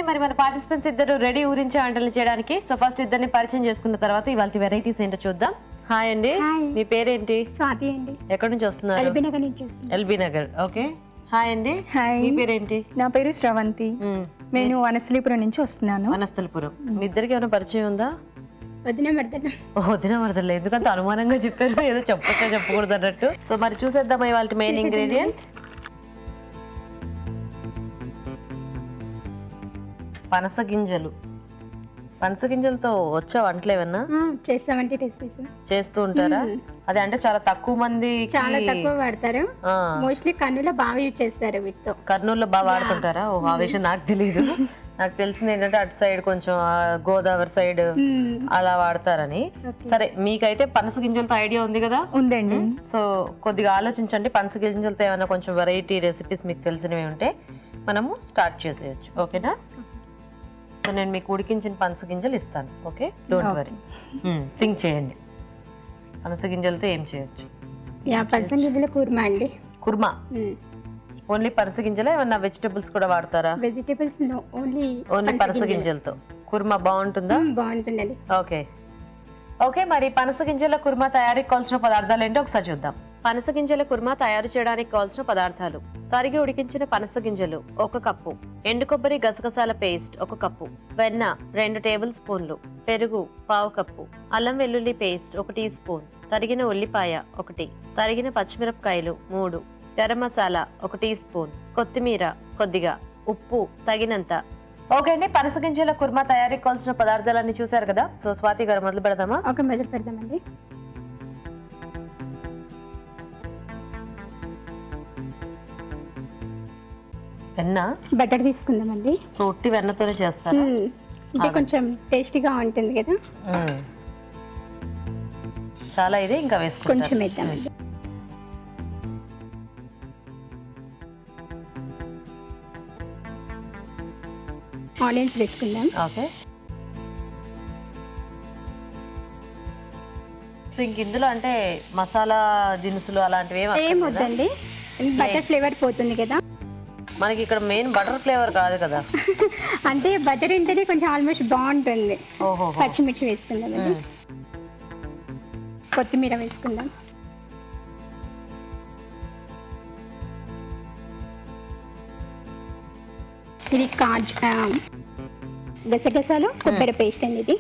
మరి మన పార్టిసిపెంట్స్ ఇద్దరు రెడీ ఊరించే వంటలు చేయడానికి. సో ఫస్ట్ ఇద్దరిని పరిచయం చేసుకున్న తర్వాత ఇవాళ వెరైటీస్ ఏంటో చూద్దాం. హాయ్ అండి, మీ పేరేంటి? స్వాతి అండి. ఎక్కడి నుంచి వస్తున్నారు? ఎల్బీ నగర్ నుంచి వస్తున్నాను. ఎల్బీ నగర్. ఓకే. హాయ్ అండి, మీ పేరేంటి? నా పేరు శ్రవంతి. నేను వనస్థలిపురం నుంచి వస్తున్నాను. వనస్థలిపురం. మీ ఇద్దరికి ఏమైనా పరిచయం ఉందా? వదిన మరదలు. ఎందుకంత అనుమానంగా చెప్పారు, ఏదో చెప్పొచ్చా చెప్పకూడదు అన్నట్టు. సో మరి చూసేద్దామా ఇవాళ మెయిన్ ఇంగ్రీడియంట్. పనస గింజలతో వచ్చే వంటలు ఏమన్నా చేస్తామంటే చేస్తూ ఉంటారా? అదే అంటే చాలా తక్కువ మంది, చాలా తక్కువ వాడతారు. మోస్ట్లీ కర్నూలులో బాగా యూజ్ చేస్తారు వీటితో. కర్నూలులో బాగా వాడుతుంటారా? ఓ ఆ విషయం నాకు తెలియదు. నాకు తెలిసింది ఏంటంటే అటు సైడ్ కొంచెం గోదావరి సైడ్ అలా వాడతారని. సరే, మీకైతే పనస గింజలతో ఐడియా ఉంది కదా? ఉందండి. సో కొద్దిగా ఆలోచించండి, పనస గింజలతో ఏమైనా కొంచెం వెరైటీ రెసిపీస్ మీకు తెలిసినవి ఉంటే మనము స్టార్ట్ చేసేయచ్చు. ఓకేనా? సో నేను మీకు ఉడికించిన పనస గింజలు ఇస్తాను. Okay, don't worry. థింక్ చేయండి, పనస గింజలతో ఏం చేయొచ్చు? పనస గింజల కుర్మా అండి. కుర్మా ఓన్లీ పనస గింజలే, ఏమన్నా వెజిటబుల్స్ కూడా వాడతారా? వెజిటబుల్స్ ఓన్లీ పనస గింజలతో కుర్మా బాగుంటుందా? బాగుంటుందండి. Okay okay. మరి పనస గింజల కుర్మా తయారీకి కావాల్సిన పదార్థాలు ఏంటో ఒకసారి చూద్దాం. పనస గింజల కుర్మా తయారు చేయడానికి కావాల్సిన పదార్థాలు: తరిగి ఉడికించిన పనస గింజలు 1 కప్పు, ఎండు కొబ్బరి గసగసాల పేస్ట్ 1 కప్పు, వెన్న 2 టేబుల్ స్పూన్లు, పెరుగు 1/2 కప్పు, అల్లం వెల్లుల్లి పేస్ట్ 1 టీ స్పూన్, తరిగిన ఉల్లిపాయ 1, తరిగిన పచ్చిమిరపకాయలు 3, గరం మసాలా 1 టీ స్పూన్, కొత్తిమీర కొద్దిగా, ఉప్పు తగినంత. ఓకే అండి, పనస గింజల కుర్మా తయారీకి కావాల్సిన పదార్థాలన్నీ చూసారు కదా? సో స్వాతి గారు మొదలు పెడదామా? ఓకే, మొదలు పెడదామండి. వెన్న, బటర్ తీసుకుందామండి. సో ఉట్టి వెన్నతోనే చేస్తారు. ఇది కొంచెం టేస్టీగా ఉంటుంది కదా. చాలా ఇది ఇంకా వేసుకుంటాం. కొంచెం వేద్దామండి. ఆనియన్స్ వేసుకుందాం. ఓకే. సో ఇంక ఇందులో అంటే మసాలా దినుసులు అలాంటివి ఏం వద్దండి, బటర్ ఫ్లేవర్ పోతుంది కదా మనకి. ఇక్కడ మెయిన్ బటర్ ఫ్లేవర్ కాదు కదా. అంటే బటర్ ఉంటేనే కొంచెం ఆల్మోస్ట్ బాగుంటుంది. ఓహో. పచ్చిమిర్చి వేసుకుందాం, కొత్తిమీర వేసుకుందాం, ఇది గసగసాలు కొబ్బరి పేస్ట్ అండి. ఇది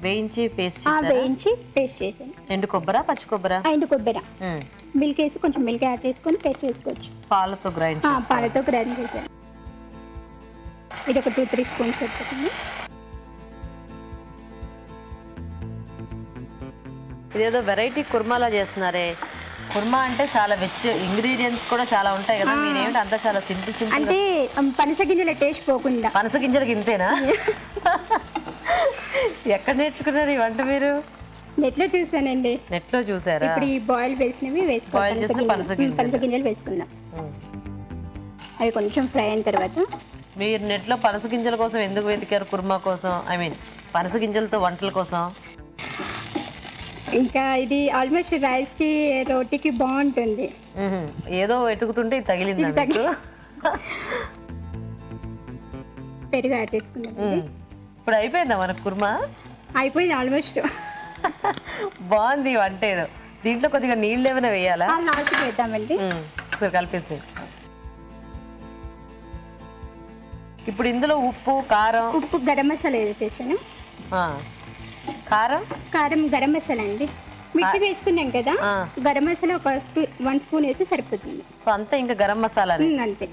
వేయించి పేస్ట్ చేసాను. ఎండు కొబ్బరా పచ్చి కొబ్బరా? ఎండు కొబ్బరి. మిల్క్ వేసి కొంచెం మిల్క్ యాడ్ చేసుకొని పేస్ట్ చేసుకోవచ్చు. పాలతో గ్రైండ్ చేశాను. ఇది ఒక 2-3 స్పూన్స్ పెట్టుకుంది. ఇదేదో వెరైటీ కుర్మాలా చేస్తున్నారే. కుర్మా అంటే చాలా ఇంగ్రీడియంట్స్ కూడా చాలా ఉంటాయి కదా, మీరేమిటి అంతా చాలా సింపుల్ అంటే పనస గింజల టేస్ట్ పోకుండా. పనస గింజలకి ఇంతేనా? ఎక్కడ నేర్చుకున్నారు ఈ వంట మీరు? నెట్ లో చూసానండి. నెట్ లో చూసారా? ఇప్పుడు ఈ బాయిల్ వేసినవి వేసుకోవాలి. పనస గింజలు వేసుకుందాం. అవి కొంచెం ఫ్రై అయిన తర్వాత. మీరు నెట్ లో పనస గింజల కోసం ఎందుకు వెతికారు? కుర్మా కోసం, ఐ మీన్ పనస గింజలతో వంటల కోసం. ఇంకా ఇది ఆల్మోస్ట్ రైస్ కి రోటీకి బాగుంటుంది. ఏదో వెతుకుతుంటే ఇది తగిలింది. పెరుగు యాడ్ చేసుకుందాం. ఇప్పుడు అయిపోయిందా మనకు కుర్మా? అయిపోయింది ఆల్మోస్ట్. బాగుంది వంట. ఏదో దీంట్లో కొద్దిగా నీళ్ళు ఏమైనా వేయాలా? లాస్ట్ వేద్దామండి. సరే, కలిపేసి. ఇప్పుడు ఇందులో ఉప్పు కారం, గరం మసాలా ఏదో చేశాను. కారం గరం మసాలా అండి. మిర్చి వేసుకున్నాం కదా, గరం మసాలా 1 స్పూన్ వేస్తే సరిపోతుంది. సో అంతే, ఇంకా గరం మసాలా అంతే.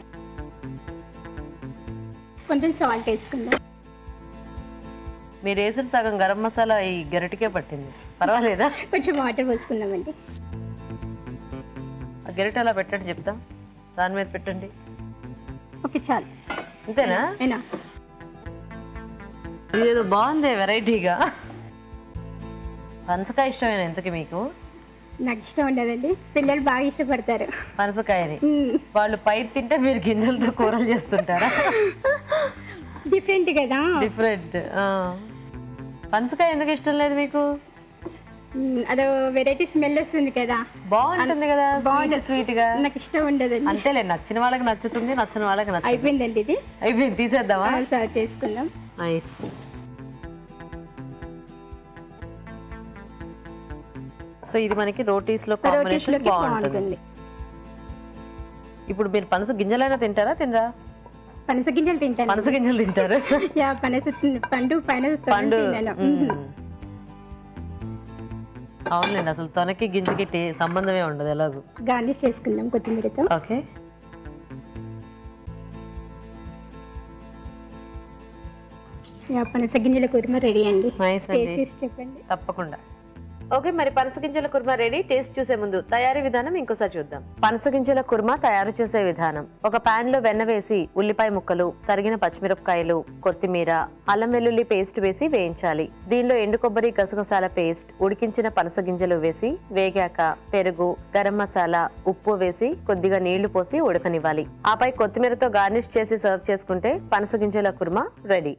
కొంచెం సాల్ట్ వేసుకుందాం. మీరు వేసిన సగం గరం మసాలా ఈ గరిటకే పట్టింది, పర్వాలేదా? కొంచెం వాటర్ పోసుకుందామండి. ఆ గరిట అలా పెట్టండి, చెప్తా. దాని మీద పెట్టండి. ఓకే, చాలు. అంతేనా? ఇదేదో బాగుంది వెరైటీగా. పనసకాయ ఇష్టమేనా ఇంతకి మీకు? నాకు ఇష్టం ఉండదండి, పిల్లలు బాగా ఇష్టపడతారు పనసకాయని. వాళ్ళు పైరు తింటే మీరు గింజలతో కూరలు చేస్తుంటారా? డిఫరెంట్ కదా. డిఫరెంట్. పనసకాయ ఎందుకు ఇష్టం లేదు మీకు? అదో వెరైటీ స్మెల్ వస్తుంది కదా, బాగుంటుంది కదా, బాగుంటుంది స్వీట్ గా. నాకు ఇష్టం ఉండదండి. అంతేలే, నచ్చిన వాళ్ళకి నచ్చుతుంది, నచ్చిన వాళ్ళకి నచ్చుతుంది. అయిపోయిందండి ఇది. అయిపోయింది, తీసేద్దామా? సర్వ్ చేసుకుందాం. నైస్. సో ఇది మనకి రోటీస్ లో కాంబినేషన్ బాగుంటుంది. ఇప్పుడు మీరు పనస గింజలైనా తింటారా, తినరా? పనస గింజలు తింటాను. పనస గింజలు తింటారు? యా, పండు పండు. అవునండి, అసలు తొనకి గింజకి సంబంధమే ఉండదు. ఎలాగో గార్నిష్ చేసుకుందాం కొత్తిమీరతో. ఓకే. పనస గింజల కుర్మా రెడీ అండి. నైస్ అండి, చెప్పండి. తప్పకుండా. ఓకే, మరి పనస గింజల కుర్మా రెడీ. టేస్ట్ చూసే ముందు తయారీ విధానం ఇంకోసారి చూద్దాం. పనస గింజల కుర్మా తయారు చేసే విధానం: ఒక పాన్ లో వెన్న వేసి ఉల్లిపాయ ముక్కలు, తరిగిన పచ్చిమిరపకాయలు, కొత్తిమీర, అల్లం వెల్లుల్లి పేస్ట్ వేసి వేయించాలి. దీనిలో ఎండు కొబ్బరి, గసగసాల పేస్ట్, ఉడికించిన పనస గింజలు వేసి వేగాక పెరుగు, గరం మసాలా, ఉప్పు వేసి కొద్దిగా నీళ్లు పోసి ఉడకనివ్వాలి. ఆపై కొత్తిమీరతో గార్నిష్ చేసి సర్వ్ చేసుకుంటే పనస గింజల కుర్మా రెడీ.